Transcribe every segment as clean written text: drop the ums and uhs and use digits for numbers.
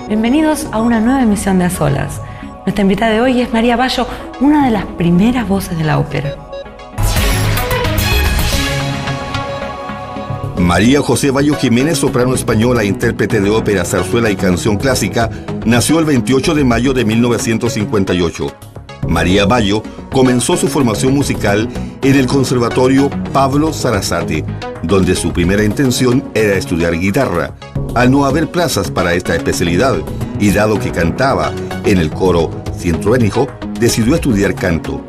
Bienvenidos a una nueva emisión de A Solas. Nuestra invitada de hoy es María Bayo, una de las primeras voces de la ópera. María José Bayo Jiménez, soprano española, intérprete de ópera, zarzuela y canción clásica, nació el 28 de mayo de 1958. María Bayo comenzó su formación musical en el Conservatorio Pablo Sarasate, donde su primera intención era estudiar guitarra. Al no haber plazas para esta especialidad, y dado que cantaba en el coro Cientruénigo, decidió estudiar canto.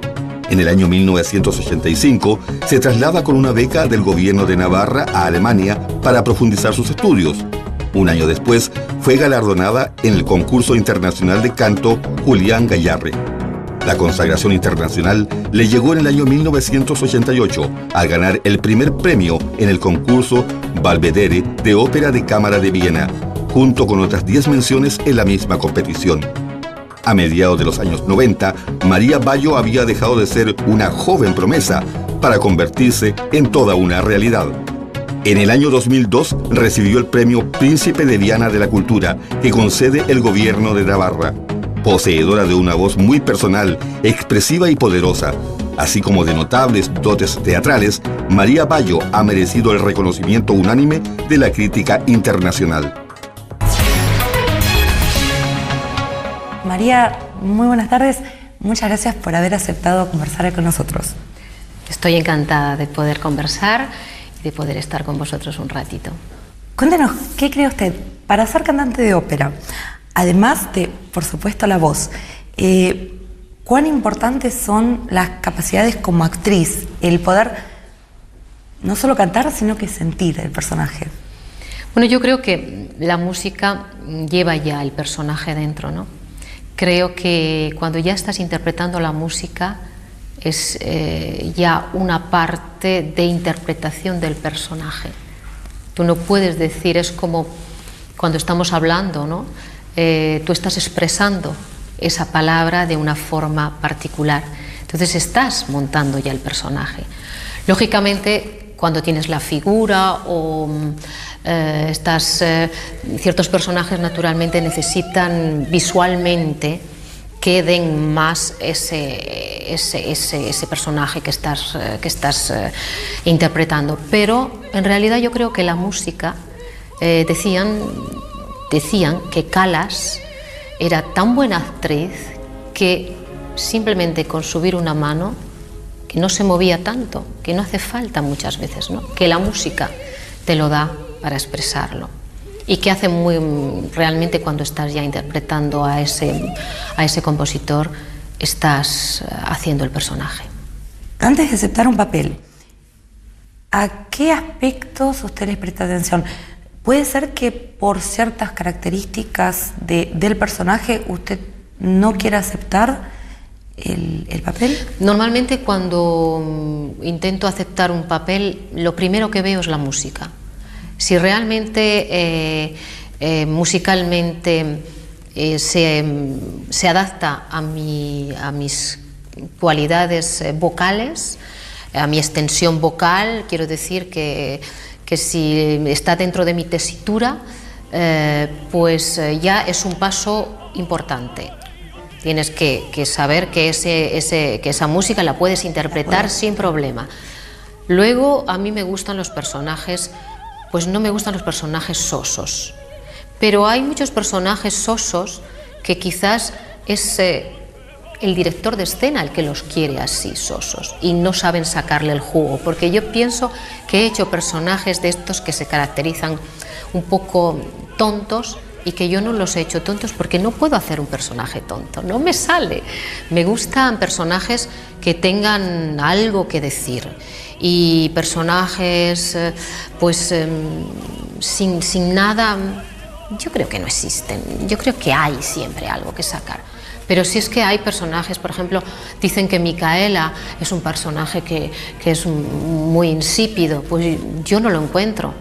En el año 1985 se traslada con una beca del gobierno de Navarra a Alemania para profundizar sus estudios. Un año después fue galardonada en el concurso internacional de canto Julián Gayarre. La consagración internacional le llegó en el año 1988 al ganar el primer premio en el concurso Belvedere de Ópera de Cámara de Viena, junto con otras 10 menciones en la misma competición. A mediados de los años 90, María Bayo había dejado de ser una joven promesa para convertirse en toda una realidad. En el año 2002 recibió el premio Príncipe de Viana de la Cultura que concede el gobierno de Navarra. Poseedora de una voz muy personal, expresiva y poderosa, así como de notables dotes teatrales, María Bayo ha merecido el reconocimiento unánime de la crítica internacional. María, muy buenas tardes. Muchas gracias por haber aceptado conversar con nosotros. Estoy encantada de poder conversar y de poder estar con vosotros un ratito. Cuéntenos, ¿qué cree usted para ser cantante de ópera? Además de, por supuesto, la voz, ¿cuán importantes son las capacidades como actriz, el poder no solo cantar, sino que sentir el personaje? Bueno, yo creo que la música lleva ya el personaje dentro, ¿no? Creo que cuando ya estás interpretando la música es ya una parte de interpretación del personaje. Tú no puedes decir, es como cuando estamos hablando, ¿no? Tú estás expresando esa palabra de una forma particular. Entonces estás montando ya el personaje. Lógicamente, cuando tienes la figura o ciertos personajes naturalmente necesitan visualmente que den más ese personaje que estás interpretando. Pero en realidad yo creo que la música, decían que Callas era tan buena actriz que simplemente con subir una mano, que no se movía tanto, que no hace falta muchas veces, ¿no? Que la música te lo da para expresarlo y que hace realmente cuando estás ya interpretando a ese compositor, estás haciendo el personaje. Antes de aceptar un papel, ¿a qué aspectos usted les presta atención? ¿Puede ser que por ciertas características del personaje usted no quiera aceptar el papel? Normalmente cuando intento aceptar un papel, lo primero que veo es la música. Si realmente musicalmente se adapta a mis cualidades vocales, a mi extensión vocal, quiero decir que si está dentro de mi tesitura, pues ya es un paso importante. Tienes que saber que esa música la puedes interpretar sin problema. Luego, a mí me gustan los personajes, pues no me gustan los personajes sosos. Pero hay muchos personajes sosos que quizás es el director de escena el que los quiere así, sosos, y no saben sacarle el jugo, porque yo pienso que he hecho personajes de estos que se caracterizan un poco tontos y que yo no los he hecho tontos porque no puedo hacer un personaje tonto, no me sale. Me gustan personajes que tengan algo que decir y personajes pues sin nada, yo creo que no existen, yo creo que hay siempre algo que sacar. Pero si es que hay personajes, por ejemplo, dicen que Micaela es un personaje que es muy insípido, pues yo no lo encuentro.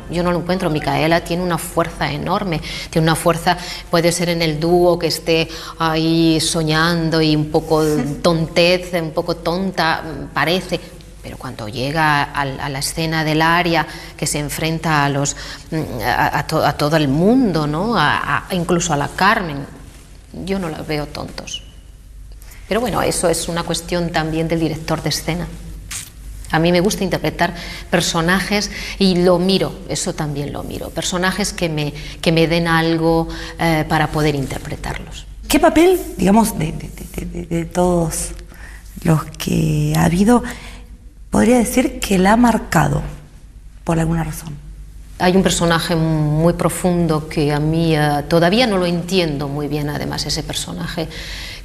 Micaela tiene una fuerza enorme, tiene una fuerza, puede ser en el dúo que esté ahí soñando y un poco tontez, un poco tonta, parece, pero cuando llega a la escena del aria, que se enfrenta a todo el mundo, ¿no? Incluso a la Carmen, yo no la veo tontos. Pero bueno, eso es una cuestión también del director de escena. A mí me gusta interpretar personajes y lo miro, eso también lo miro, personajes que me den algo para poder interpretarlos. ¿Qué papel, digamos, de todos los que ha habido, podría decir que la ha marcado por alguna razón? Hay un personaje muy profundo que a mí todavía no lo entiendo muy bien, además, ese personaje,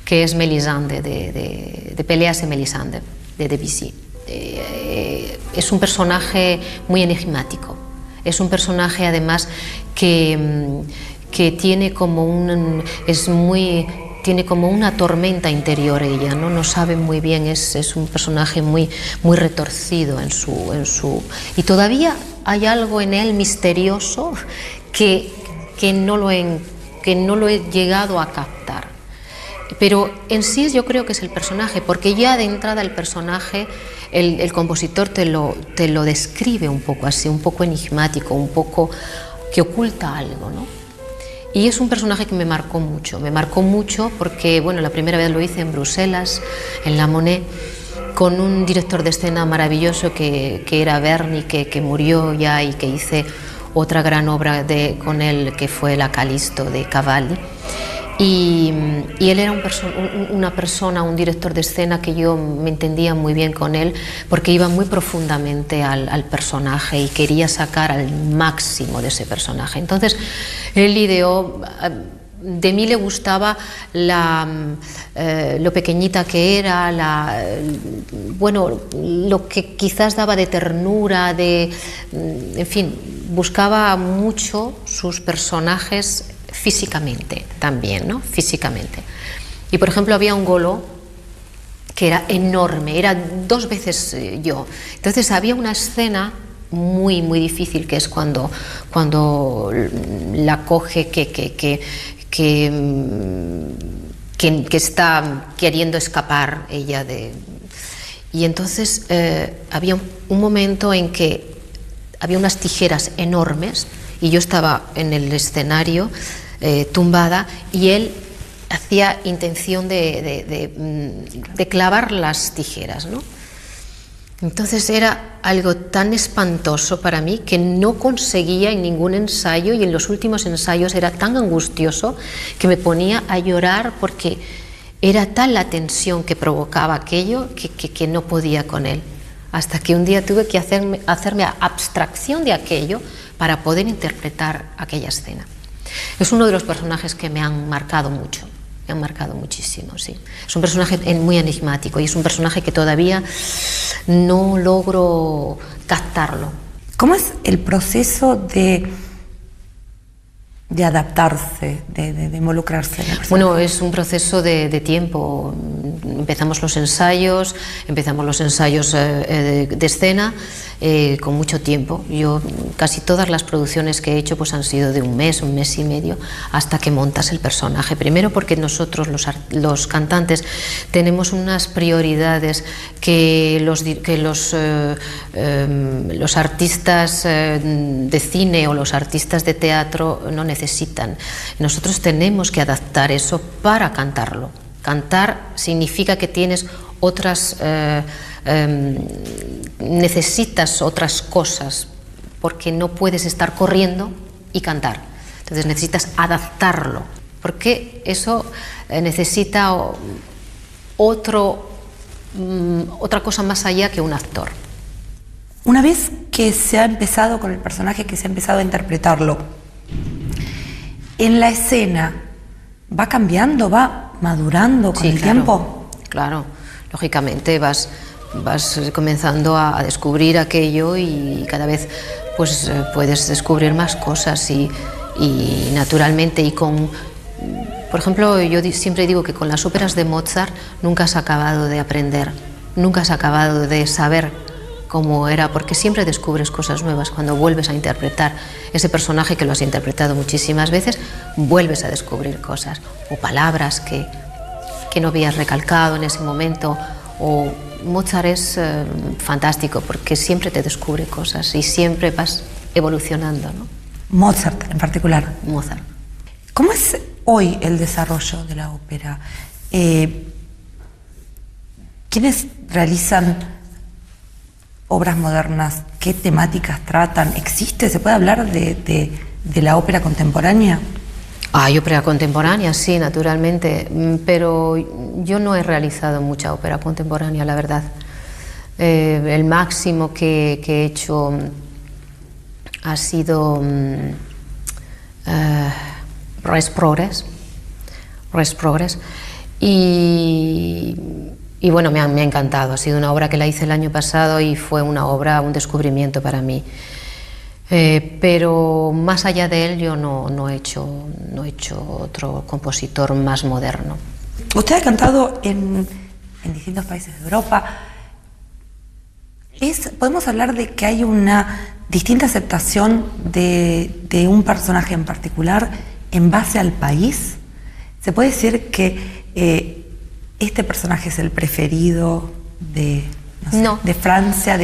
que es Mélisande, de Péléas et Mélisande, de Debussy. Es un personaje muy enigmático, es un personaje además que tiene como tiene como una tormenta interior ella, no sabe muy bien, es un personaje muy retorcido en su y todavía hay algo en él misterioso que no lo he llegado a captar. Pero en sí yo creo que es el personaje, porque ya de entrada el personaje, el compositor te lo describe un poco así, un poco enigmático, un poco que oculta algo, ¿no? Y es un personaje que me marcó mucho porque, bueno, la primera vez lo hice en Bruselas, en La Monnaie, con un director de escena maravilloso que era Berni, que murió ya, y que hice otra gran obra con él, que fue La Calisto de Cavalli. Y él era un director de escena que yo me entendía muy bien con él, porque iba muy profundamente al personaje y quería sacar al máximo de ese personaje. Entonces él ideó, de mí le gustaba lo pequeñita que era, lo que quizás daba de ternura, en fin, buscaba mucho sus personajes físicamente también, ¿no? Físicamente. Y por ejemplo había un golo que era enorme, era 2 veces yo. Entonces había una escena muy difícil, que es cuando la coge que está queriendo escapar ella y entonces había un momento en que había unas tijeras enormes y yo estaba en el escenario tumbada, y él hacía intención de clavar las tijeras, ¿no? Entonces era algo tan espantoso para mí que no conseguía en ningún ensayo, y en los últimos ensayos era tan angustioso que me ponía a llorar, porque era tal la tensión que provocaba aquello que no podía con él. Hasta que un día tuve que hacerme abstracción de aquello para poder interpretar aquella escena. Es uno de los personajes que me han marcado mucho, me han marcado muchísimo, sí. Es un personaje muy enigmático y es un personaje que todavía no logro captarlo. ¿Cómo es el proceso de adaptarse, de involucrarse en el personaje? Bueno, es un proceso de tiempo. Empezamos los ensayos de escena con mucho tiempo. Yo casi todas las producciones que he hecho pues han sido de un mes y medio, hasta que montas el personaje. Primero porque nosotros los cantantes tenemos unas prioridades que los artistas de cine o los artistas de teatro no necesitan. Nosotros tenemos que adaptar eso para cantarlo. Cantar significa que tienes necesitas otras cosas, porque no puedes estar corriendo y cantar. Entonces necesitas adaptarlo, porque eso necesita otra cosa más allá que un actor. Una vez que se ha empezado con el personaje, que se ha empezado a interpretarlo, en la escena, ¿va cambiando, va madurando con el tiempo? Claro, lógicamente vas comenzando a descubrir aquello, y cada vez pues puedes descubrir más cosas y naturalmente, por ejemplo, yo siempre digo que con las óperas de Mozart nunca has acabado de aprender, nunca has acabado de saber cómo era, porque siempre descubres cosas nuevas. Cuando vuelves a interpretar ese personaje que lo has interpretado muchísimas veces, vuelves a descubrir cosas o palabras que no habías recalcado en ese momento, o Mozart es fantástico porque siempre te descubre cosas y siempre vas evolucionando, ¿no? Mozart en particular. Mozart. ¿Cómo es hoy el desarrollo de la ópera? ¿Quiénes realizan obras modernas? ¿Qué temáticas tratan? ¿Se puede hablar de la ópera contemporánea? Hay ópera contemporánea, sí, naturalmente, pero yo no he realizado mucha ópera contemporánea, la verdad. El máximo que he hecho ha sido Res Progress, y bueno, me ha encantado. Ha sido una obra que la hice el año pasado y fue un descubrimiento para mí. Pero más allá de él yo no he hecho otro compositor más moderno. Usted ha cantado en distintos países de Europa. ¿Podemos hablar de que hay una distinta aceptación de un personaje en particular en base al país? ¿Se puede decir que este personaje es el preferido de Francia?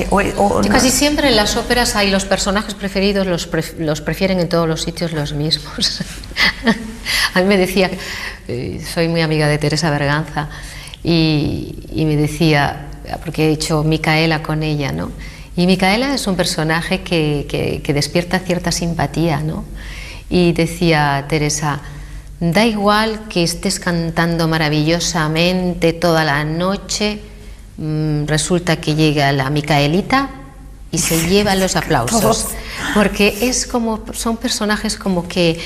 Casi siempre en las óperas hay los personajes preferidos, los prefieren en todos los sitios los mismos. A mí me decía, soy muy amiga de Teresa Berganza, y me decía, porque he hecho Micaela con ella, ¿no? Y Micaela es un personaje que despierta cierta simpatía, ¿no? Y decía Teresa, da igual que estés cantando maravillosamente toda la noche, resulta que llega la Micaelita y se lleva los aplausos, porque son personajes como que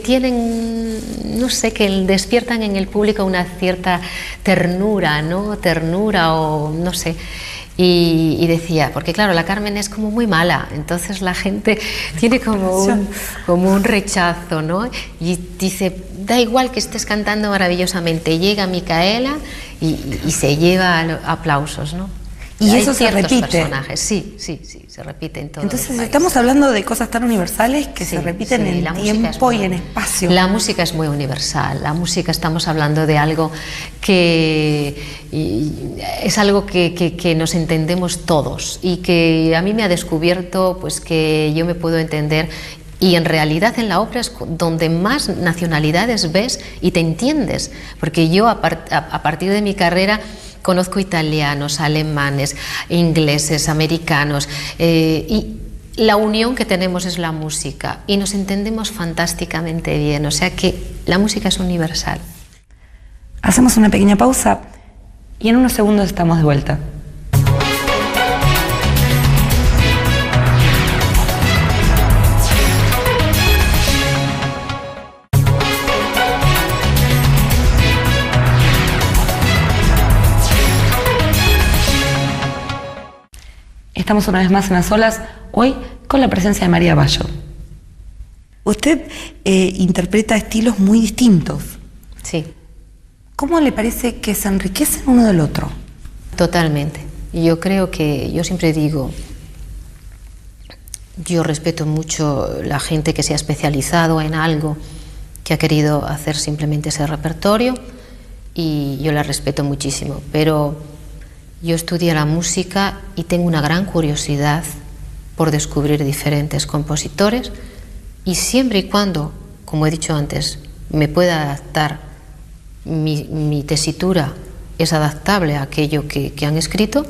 tienen, no sé, que despiertan en el público una cierta ternura, ¿no? Ternura o no sé. Y decía, porque claro, la Carmen es como muy mala, entonces la gente tiene como un rechazo, ¿no? Y dice, da igual que estés cantando maravillosamente, llega Micaela y se lleva aplausos, ¿no? Y eso se repite. Personajes. Sí, se repite en todo. Entonces estamos hablando de cosas tan universales que se repiten en tiempo y en espacio. La música es muy universal. La música, estamos hablando de algo que es algo que nos entendemos todos y que a mí me ha descubierto pues que yo me puedo entender. Y en realidad en la ópera es donde más nacionalidades ves y te entiendes, porque yo a partir de mi carrera conozco italianos, alemanes, ingleses, americanos, y la unión que tenemos es la música y nos entendemos fantásticamente bien, o sea que la música es universal. Hacemos una pequeña pausa y en unos segundos estamos de vuelta. Estamos una vez más en Las Olas, hoy con la presencia de María Bayo. Usted interpreta estilos muy distintos. Sí. ¿Cómo le parece que se enriquecen uno del otro? Totalmente. Yo creo que, yo siempre digo, yo respeto mucho la gente que se ha especializado en algo, que ha querido hacer simplemente ese repertorio, y yo la respeto muchísimo, pero yo estudié la música y tengo una gran curiosidad por descubrir diferentes compositores, y siempre y cuando, como he dicho antes, me pueda adaptar, mi tesitura es adaptable a aquello que han escrito,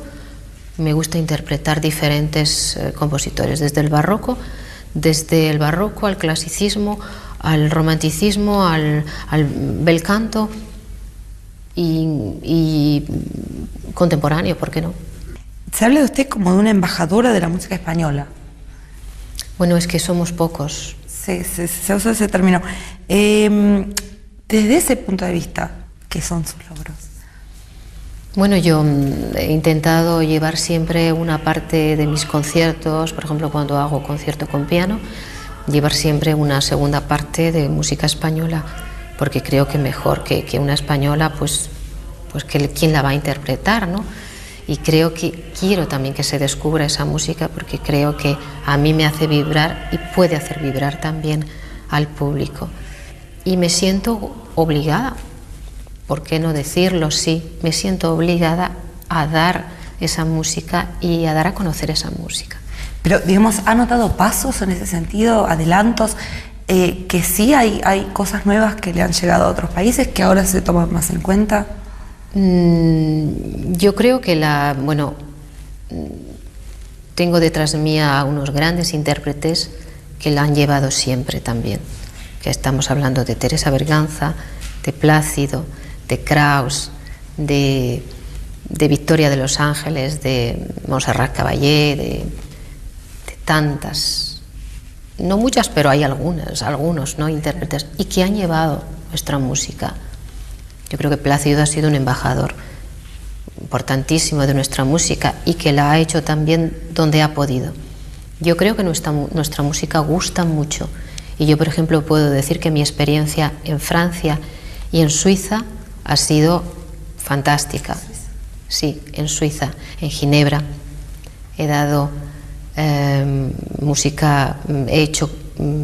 me gusta interpretar diferentes compositores, desde el barroco al clasicismo, al romanticismo, al bel canto y contemporáneo, ¿por qué no? Se habla de usted como de una embajadora de la música española. Bueno, es que somos pocos. Sí, se usa ese término. Desde ese punto de vista, ¿qué son sus logros? Bueno, yo he intentado llevar siempre una parte de mis conciertos, por ejemplo, cuando hago concierto con piano, llevar siempre una segunda parte de música española, porque creo que mejor que una española, pues que quién la va a interpretar, ¿no? Y creo que quiero también que se descubra esa música, porque creo que a mí me hace vibrar y puede hacer vibrar también al público. Y me siento obligada ¿por qué no decirlo? Sí, me siento obligada a dar esa música y a dar a conocer esa música. Pero, digamos, ¿ha notado pasos en ese sentido, adelantos, que sí hay cosas nuevas que le han llegado a otros países que ahora se toman más en cuenta? Yo creo que tengo detrás mía a unos grandes intérpretes que la han llevado siempre también, que estamos hablando de Teresa Berganza, de Plácido, de Kraus, de Victoria de los Ángeles, de Montserrat Caballé, de tantas, no muchas, pero hay algunos, ¿no?, intérpretes, y que han llevado nuestra música. Yo creo que Plácido ha sido un embajador importantísimo de nuestra música y que la ha hecho también donde ha podido. Yo creo que nuestra música gusta mucho, y yo, por ejemplo, puedo decir que mi experiencia en Francia y en Suiza ha sido fantástica. Sí, en Suiza, en Ginebra, he dado música, he hecho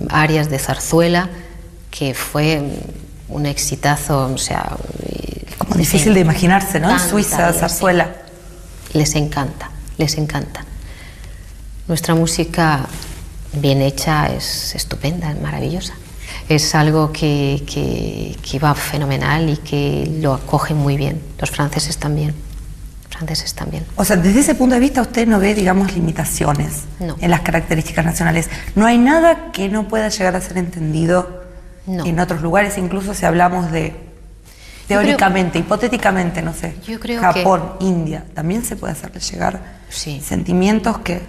arias de zarzuela, que fue un exitazo, o sea... Como difícil de imaginarse, ¿no? En Suiza, zarzuela. Les encanta, les encanta. Nuestra música bien hecha es estupenda, es maravillosa. Es algo que va fenomenal y que lo acogen muy bien. Los franceses también. O sea, desde ese punto de vista usted no ve, digamos, limitaciones en las características nacionales. No hay nada que no pueda llegar a ser entendido en otros lugares, incluso si hablamos de, teóricamente, hipotéticamente, no sé, Japón, India, también se puede hacerle llegar sentimientos que...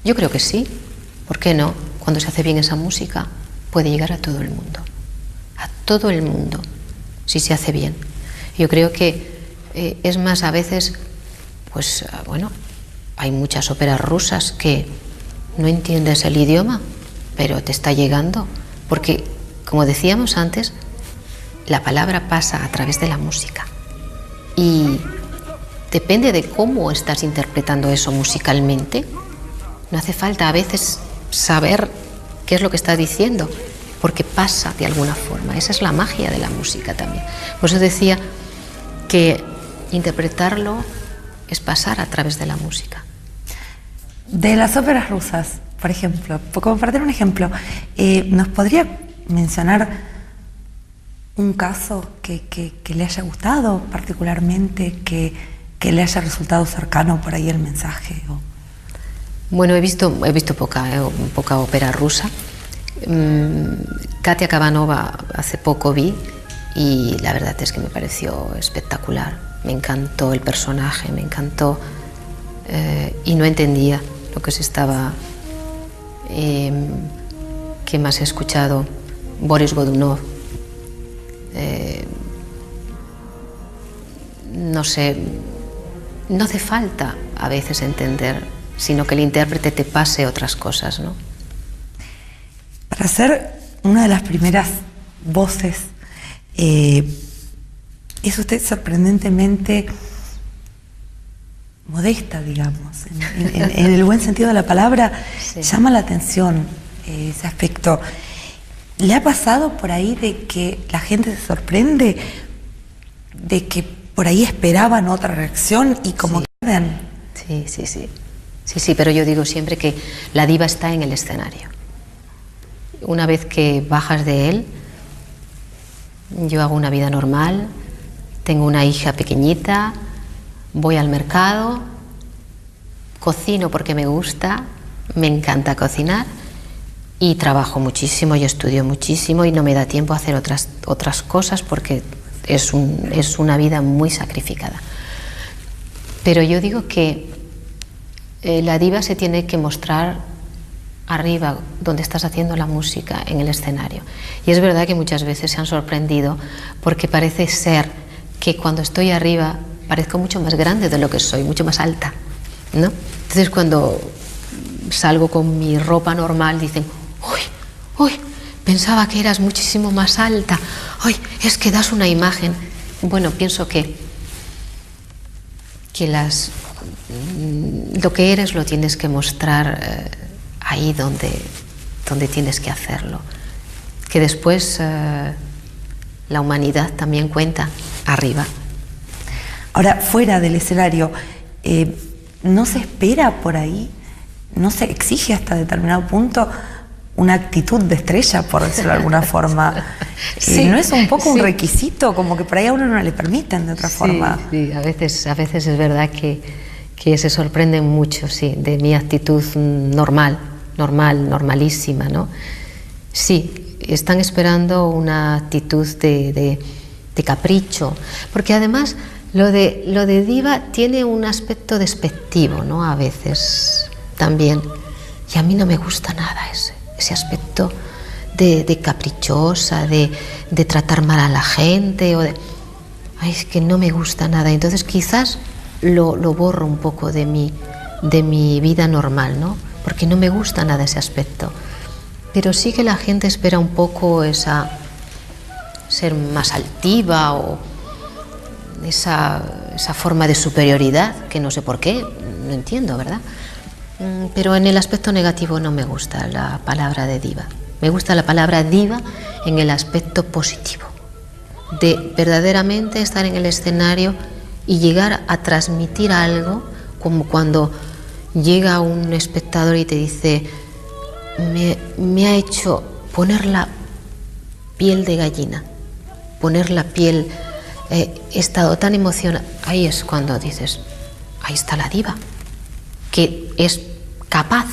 Yo creo que sí. ¿Por qué no? Cuando se hace bien esa música, puede llegar a todo el mundo. A todo el mundo, si se hace bien. Yo creo que es más, a veces, pues bueno, hay muchas óperas rusas que no entiendes el idioma, pero te está llegando, porque, como decíamos antes, la palabra pasa a través de la música y depende de cómo estás interpretando eso musicalmente. No hace falta a veces saber qué es lo que está diciendo, porque pasa de alguna forma. Esa es la magia de la música también. Por eso decía que interpretarlo es pasar a través de la música. De las óperas rusas, por ejemplo, como para tener un ejemplo, ¿nos podría mencionar un caso que le haya gustado particularmente, que le haya resultado cercano por ahí el mensaje? Bueno, he visto poca ópera rusa. Katia Kavanova hace poco vi y la verdad es que me pareció espectacular. Me encantó el personaje, me encantó y no entendía lo que se estaba... ¿Qué más he escuchado? Boris Godunov. No sé, no hace falta a veces entender, sino que el intérprete te pase otras cosas, ¿no? Para ser una de las primeras voces, es usted sorprendentemente modesta, digamos, en el buen sentido de la palabra. Sí. Llama la atención ese aspecto. ¿Le ha pasado por ahí de que la gente se sorprende, de que por ahí esperaban otra reacción y como quedan? Sí, pero yo digo siempre que la diva está en el escenario. Una vez que bajas de él, yo hago una vida normal, tengo una hija pequeñita, voy al mercado, cocino porque me gusta, me encanta cocinar y trabajo muchísimo y estudio muchísimo y no me da tiempo a hacer otras cosas porque es una vida muy sacrificada. Pero yo digo que la diva se tiene que mostrar arriba, donde estás haciendo la música, en el escenario. Y es verdad que muchas veces se han sorprendido porque parece ser que cuando estoy arriba parezco mucho más grande de lo que soy, mucho más alta, ¿no? Entonces cuando salgo con mi ropa normal dicen, uy, pensaba que eras muchísimo más alta, uy, es que das una imagen. Bueno, pienso que lo que eres lo tienes que mostrar ahí donde tienes que hacerlo. Que después la humanidad también cuenta arriba. Ahora, fuera del escenario, ¿no se espera por ahí? ¿No se exige hasta determinado punto una actitud de estrella, por decirlo de alguna forma? Sí, ¿no es un poco un sí. requisito, como que por ahí a uno no le permiten de otra forma? Sí, a veces es verdad que se sorprenden mucho, sí, de mi actitud normalísima, ¿no? Sí, están esperando una actitud de capricho, porque además lo de diva tiene un aspecto despectivo, ¿no? A veces también, y a mí no me gusta nada ese aspecto de caprichosa, de tratar mal a la gente, ay, es que no me gusta nada. Entonces quizás lo borro un poco de mi vida normal, ¿no? Porque no me gusta nada ese aspecto. Pero sí que la gente espera un poco ser más altiva, o esa forma de superioridad, que no sé por qué, no entiendo, ¿verdad? Pero en el aspecto negativo no me gusta la palabra de diva. Me gusta la palabra diva en el aspecto positivo, de verdaderamente estar en el escenario y llegar a transmitir algo, como cuando llega un espectador y te dice: me ha hecho poner la piel de gallina, poner la piel, he estado tan emocionada. Ahí es cuando dices: ahí está la diva, que es capaz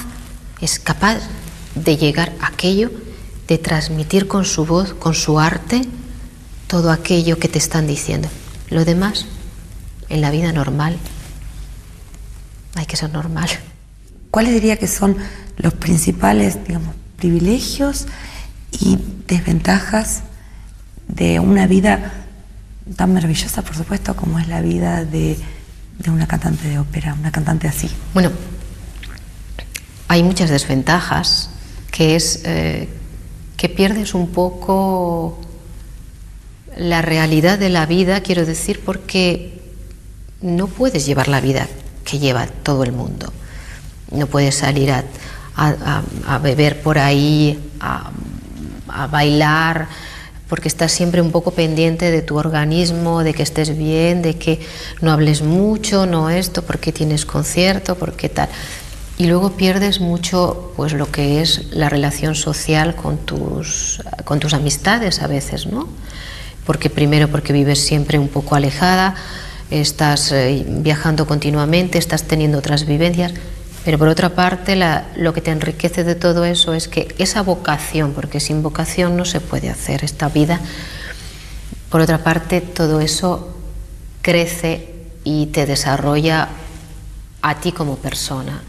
de llegar a aquello, de transmitir con su voz, con su arte, todo aquello que te están diciendo. Lo demás, en la vida normal, hay que ser normal. ¿Cuáles diría que son los principales, digamos, privilegios y desventajas de una vida tan maravillosa, por supuesto, como es la vida de una cantante de ópera, una cantante así? Bueno, hay muchas desventajas, que es que pierdes un poco la realidad de la vida, quiero decir, porque no puedes llevar la vida que lleva todo el mundo. No puedes salir a beber por ahí, a bailar, porque estás siempre un poco pendiente de tu organismo, de que estés bien, de que no hables mucho, no esto, porque tienes concierto, porque tal. Y luego pierdes mucho, pues, lo que es la relación social con tus amistades a veces, ¿no? Porque primero, porque vives siempre un poco alejada, estás viajando continuamente, estás teniendo otras vivencias. Pero por otra parte, lo que te enriquece de todo eso es que esa vocación, porque sin vocación no se puede hacer esta vida, por otra parte, todo eso crece y te desarrolla a ti como persona.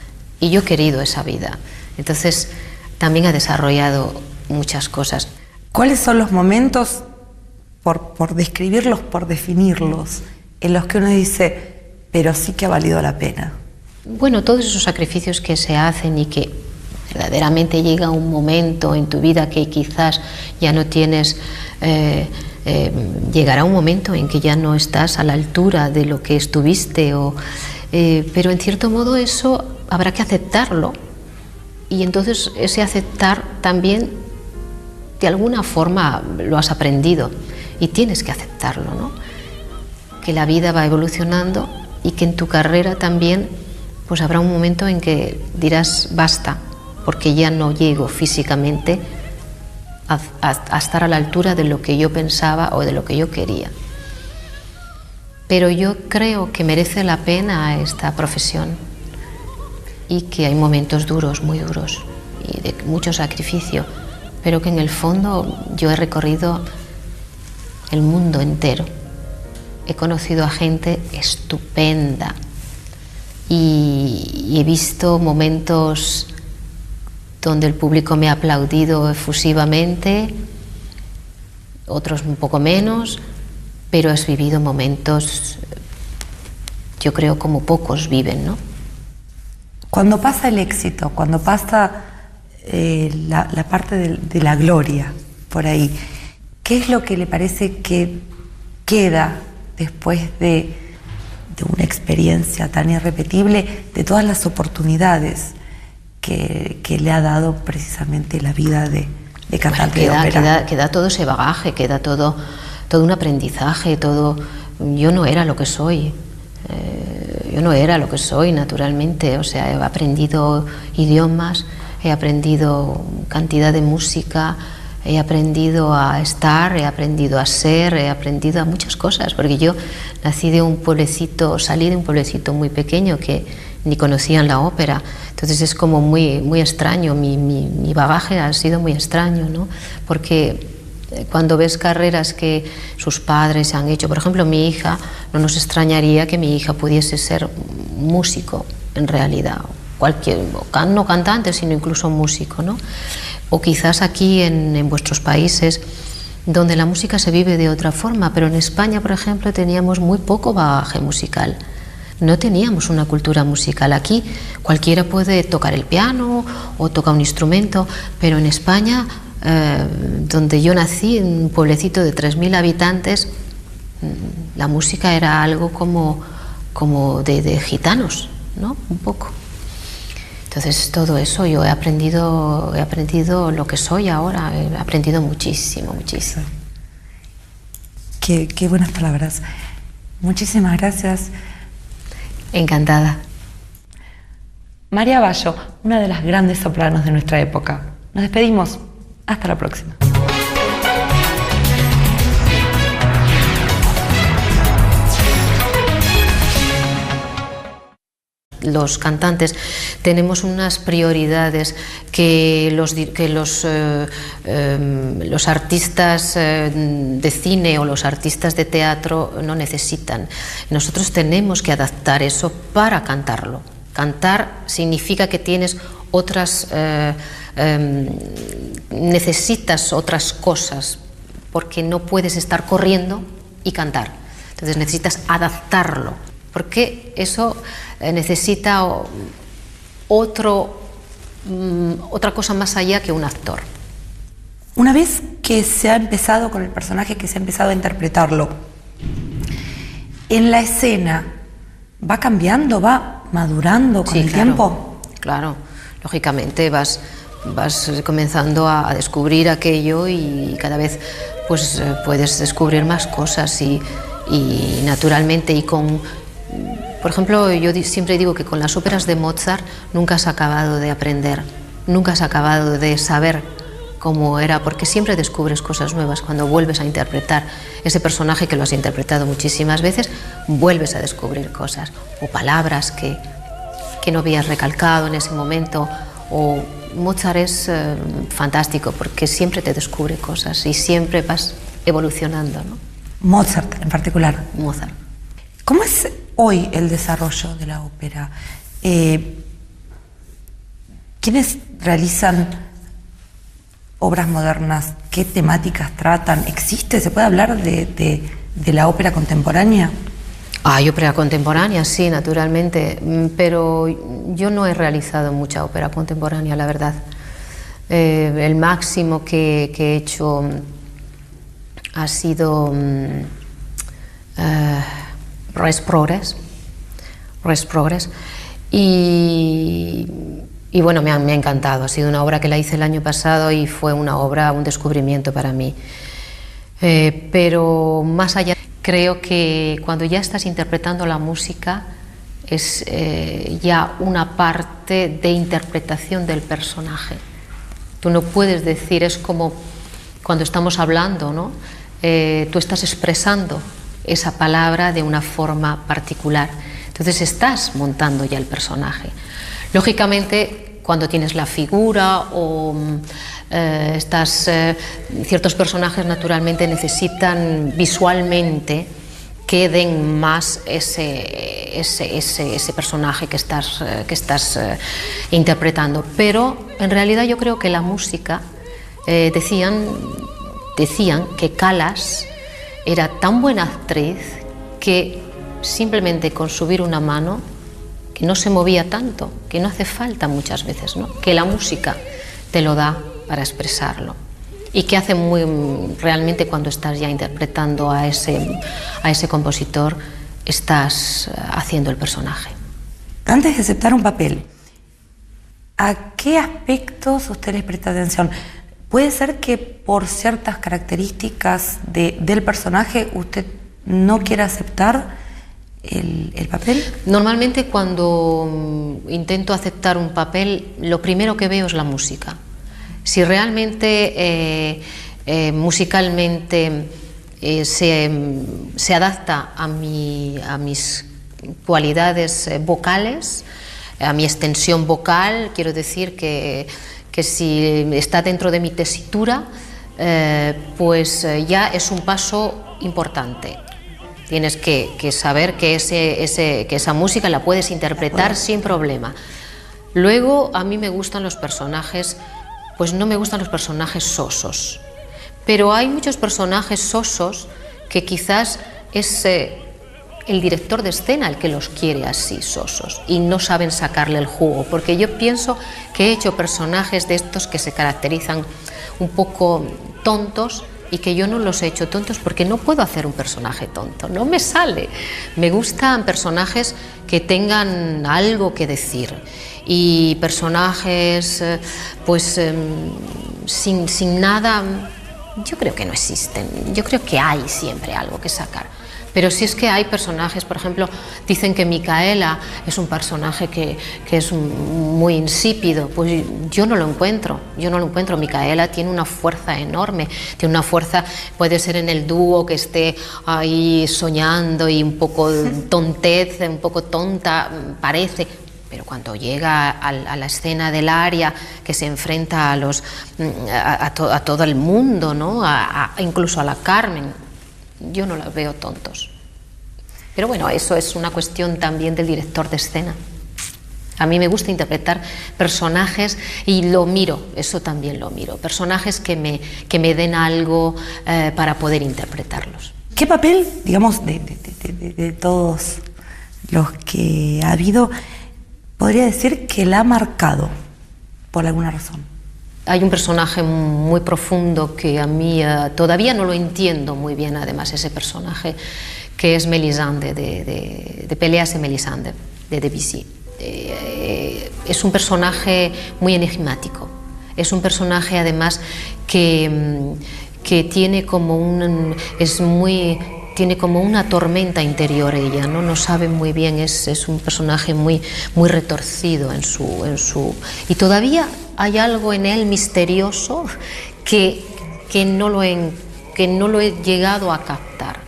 Y yo he querido esa vida. Entonces, también ha desarrollado muchas cosas. ¿Cuáles son los momentos, por describirlos, por definirlos, en los que uno dice, pero sí que ha valido la pena? Bueno, todos esos sacrificios que se hacen y que verdaderamente llega un momento en tu vida que quizás ya no tienes, llegará un momento en que ya no estás a la altura de lo que estuviste, pero en cierto modo eso habrá que aceptarlo, y entonces ese aceptar también de alguna forma lo has aprendido y tienes que aceptarlo, ¿no? Que la vida va evolucionando y que en tu carrera también pues habrá un momento en que dirás basta, porque ya no llego físicamente a estar a la altura de lo que yo pensaba o de lo que yo quería. Pero yo creo que merece la pena esta profesión y que hay momentos duros, muy duros, y de mucho sacrificio, pero que en el fondo yo he recorrido el mundo entero. He conocido a gente estupenda y he visto momentos donde el público me ha aplaudido efusivamente, otros un poco menos, pero has vivido momentos, yo creo, como pocos viven, ¿no? Cuando pasa el éxito, cuando pasa la parte de la gloria por ahí, ¿qué es lo que le parece que queda después de una experiencia tan irrepetible, de todas las oportunidades que le ha dado precisamente la vida de cantante de ópera? Queda todo ese bagaje, queda todo todo un aprendizaje, todo. Yo no era lo que soy. Yo no era lo que soy naturalmente, o sea, he aprendido idiomas, he aprendido cantidad de música, he aprendido a estar, he aprendido a ser, he aprendido a muchas cosas, porque yo nací de un pueblecito, salí de un pueblecito muy pequeño que ni conocían la ópera, entonces es como muy extraño, mi bagaje ha sido muy extraño, ¿no? Porque cuando ves carreras que sus padres han hecho, por ejemplo, mi hija, no nos extrañaría que mi hija pudiese ser músico en realidad, no cantante, sino incluso músico, ¿no? O quizás aquí en vuestros países donde la música se vive de otra forma, pero en España, por ejemplo, teníamos muy poco bagaje musical. No teníamos una cultura musical. Aquí cualquiera puede tocar el piano o tocar un instrumento, pero en España, donde yo nací, en un pueblecito de 3.000 habitantes, la música era algo como de gitanos, ¿no? Un poco. Entonces todo eso yo he aprendido lo que soy ahora, he aprendido muchísimo. Qué buenas palabras. Muchísimas gracias. Encantada. María Bayo, una de las grandes sopranos de nuestra época. Nos despedimos. Hasta la próxima. Los cantantes tenemos unas prioridades que los artistas de cine o los artistas de teatro no necesitan. Nosotros tenemos que adaptar eso para cantarlo. Cantar significa que tienes otras, necesitas otras cosas, porque no puedes estar corriendo y cantar. Entonces necesitas adaptarlo, porque eso necesita otra cosa más allá que un actor. Una vez que se ha empezado con el personaje, que se ha empezado a interpretarlo, en la escena, ¿va cambiando, va madurando con el tiempo? Claro, lógicamente vas comenzando a descubrir aquello y cada vez pues puedes descubrir más cosas y naturalmente por ejemplo, yo siempre digo que con las óperas de Mozart nunca has acabado de aprender, nunca has acabado de saber cómo era, porque siempre descubres cosas nuevas. Cuando vuelves a interpretar ese personaje que lo has interpretado muchísimas veces, vuelves a descubrir cosas o palabras que no habías recalcado en ese momento. O Mozart es fantástico porque siempre te descubre cosas y siempre vas evolucionando, ¿no? Mozart en particular. Mozart. ¿Cómo es hoy el desarrollo de la ópera? ¿Quiénes realizan obras modernas? ¿Qué temáticas tratan? ¿Se puede hablar de la ópera contemporánea? Hay ópera contemporánea, sí, naturalmente, pero yo no he realizado mucha ópera contemporánea, la verdad. El máximo que he hecho ha sido Res Progress, y bueno, me ha encantado. Ha sido una obra que la hice el año pasado y fue un descubrimiento para mí. Pero más allá, creo que cuando ya estás interpretando la música es ya una parte de interpretación del personaje. Tú no puedes decir, es como cuando estamos hablando, ¿no? Tú estás expresando esa palabra de una forma particular. Entonces estás montando ya el personaje. Lógicamente, cuando tienes la figura o ciertos personajes naturalmente necesitan visualmente que den más ese personaje que estás interpretando. Pero en realidad yo creo que la música, decían que Callas era tan buena actriz que simplemente con subir una mano, que no se movía tanto, que no hace falta muchas veces, ¿no? Que la música te lo da para expresarlo y que hace realmente cuando estás ya interpretando a ese compositor, estás haciendo el personaje. Antes de aceptar un papel, ¿a qué aspectos usted les presta atención? ¿Puede ser que por ciertas características del personaje usted no quiera aceptar el papel? Normalmente cuando intento aceptar un papel, lo primero que veo es la música. Si realmente musicalmente se adapta a mis cualidades vocales, a mi extensión vocal, quiero decir que si está dentro de mi tesitura, pues ya es un paso importante. Tienes que saber que esa música la puedes interpretar sin problema. Luego, a mí me gustan los personajes, pues no me gustan los personajes sosos, pero hay muchos personajes sosos que quizás es el director de escena el que los quiere así, sosos, y no saben sacarle el jugo, porque yo pienso que he hecho personajes de estos que se caracterizan un poco tontos, y que yo no los he hecho tontos porque no puedo hacer un personaje tonto, no me sale. Me gustan personajes que tengan algo que decir, y personajes pues sin nada, yo creo que no existen, yo creo que hay siempre algo que sacar. Pero si es que hay personajes, por ejemplo, dicen que Micaela es un personaje que es muy insípido, pues yo no lo encuentro, Micaela tiene una fuerza enorme, tiene una fuerza, puede ser en el dúo que esté ahí soñando y un poco tontez, un poco tonta, parece, pero cuando llega a la escena del aria, que se enfrenta a todo el mundo, ¿no? Incluso a la Carmen, yo no la veo tontos. Pero bueno, eso es una cuestión también del director de escena. A mí me gusta interpretar personajes y lo miro, eso también lo miro, personajes que me den algo para poder interpretarlos. ¿Qué papel, digamos, de todos los que ha habido, podría decir que la ha marcado por alguna razón? Hay un personaje muy profundo que a mí todavía no lo entiendo muy bien, además, ese personaje, que es Mélisande, de Péléas et Mélisande, de Debussy. Es un personaje muy enigmático, es un personaje además que tiene como tiene como una tormenta interior ella, no sabe muy bien, es un personaje muy retorcido y todavía hay algo en él misterioso que no lo he llegado a captar.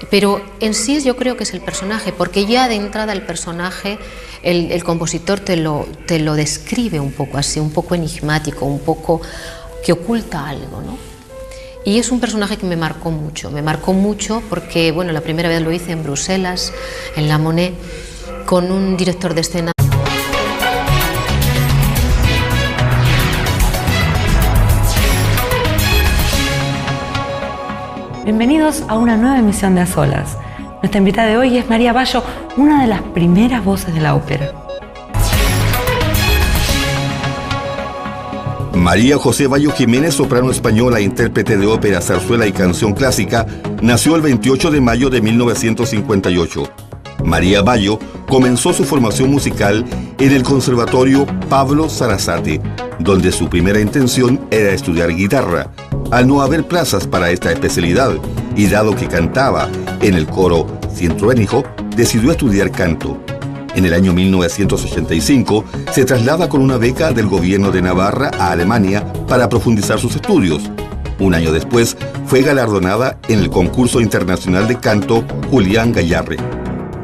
Pero en sí yo creo que es el personaje, porque ya de entrada el personaje, el compositor te lo describe un poco así, un poco enigmático, un poco que oculta algo, ¿no? Y es un personaje que me marcó mucho porque, bueno, la primera vez lo hice en Bruselas, en La Monnaie, con un director de escena. Bienvenidos a una nueva emisión de A Solas. Nuestra invitada de hoy es María Bayo, una de las primeras voces de la ópera. María José Bayo Jiménez, soprano española, intérprete de ópera, zarzuela y canción clásica, nació el 28 de mayo de 1958. María Bayo comenzó su formación musical en el Conservatorio Pablo Sarasate, donde su primera intención era estudiar guitarra. Al no haber plazas para esta especialidad y dado que cantaba en el coro Cientruénigo, decidió estudiar canto. En el año 1985 se traslada con una beca del gobierno de Navarra a Alemania para profundizar sus estudios. Un año después fue galardonada en el concurso internacional de canto Julián Gallarre.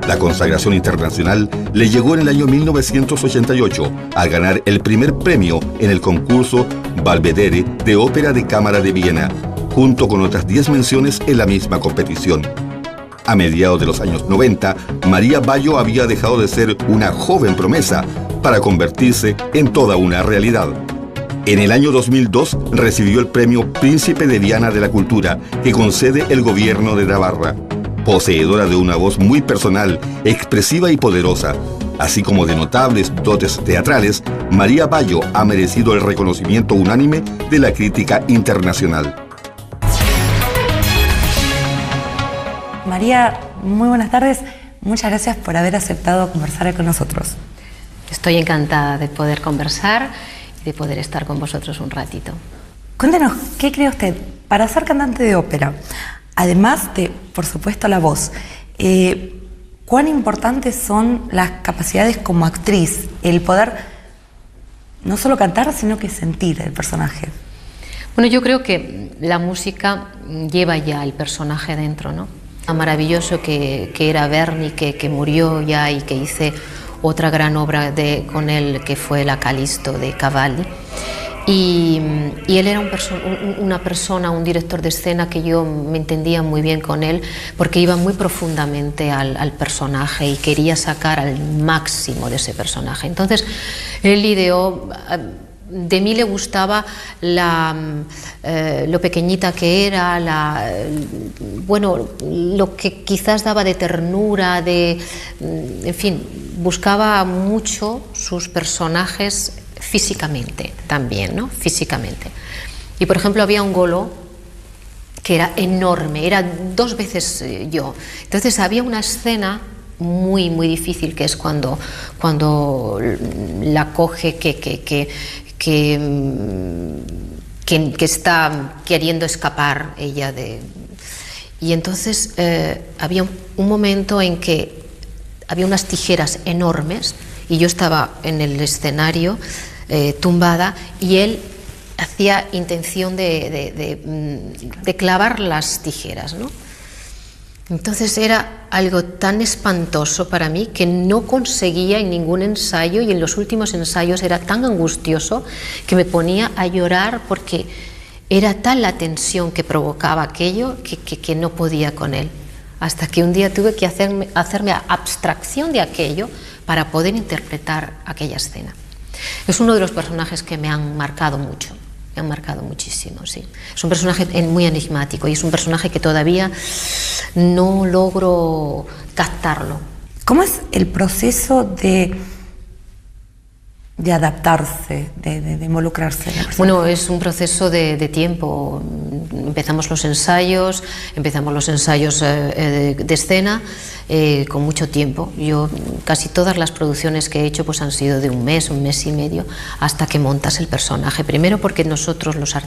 La consagración internacional le llegó en el año 1988 al ganar el primer premio en el concurso Belvedere de Ópera de Cámara de Viena, junto con otras 10 menciones en la misma competición. A mediados de los años 90, María Bayo había dejado de ser una joven promesa para convertirse en toda una realidad. En el año 2002 recibió el premio Príncipe de Viana de la Cultura que concede el gobierno de Navarra. Poseedora de una voz muy personal, expresiva y poderosa, así como de notables dotes teatrales, María Bayo ha merecido el reconocimiento unánime de la crítica internacional. María, muy buenas tardes. Muchas gracias por haber aceptado conversar con nosotros. Estoy encantada de poder conversar y de poder estar con vosotros un ratito. Cuéntenos, ¿qué cree usted? Para ser cantante de ópera, además de, por supuesto, la voz, ¿cuán importantes son las capacidades como actriz? El poder no solo cantar, sino que sentir el personaje. Bueno, yo creo que la música lleva ya el personaje dentro, ¿no? Maravilloso que era Berni, que murió ya y que hice otra gran obra con él, que fue la Calisto de Cavalli. Y él era un director de escena que yo me entendía muy bien con él, porque iba muy profundamente al personaje y quería sacar al máximo de ese personaje. Entonces, él ideó... De mí le gustaba lo pequeñita que era, bueno, lo que quizás daba de ternura, en fin, buscaba mucho sus personajes físicamente también, ¿no? Físicamente. Y por ejemplo había un golo que era enorme, era 2 veces yo. Entonces había una escena muy difícil, que es cuando la coge que está queriendo escapar ella de... Y entonces había un momento en que había unas tijeras enormes y yo estaba en el escenario tumbada, y él hacía intención de clavar las tijeras, ¿no? Entonces era algo tan espantoso para mí que no conseguía en ningún ensayo, y en los últimos ensayos era tan angustioso que me ponía a llorar, porque era tal la tensión que provocaba aquello que no podía con él. Hasta que un día tuve que hacerme abstracción de aquello para poder interpretar aquella escena. Es uno de los personajes que me han marcado mucho. Me han marcado muchísimo, sí. Es un personaje muy enigmático y es un personaje que todavía no logro captarlo. ¿Cómo es el proceso de adaptarse, de involucrarse en la persona? Bueno, es un proceso de tiempo. Empezamos los ensayos de escena con mucho tiempo. Yo casi todas las producciones que he hecho pues han sido de un mes y medio, hasta que montas el personaje. Primero porque nosotros los artistas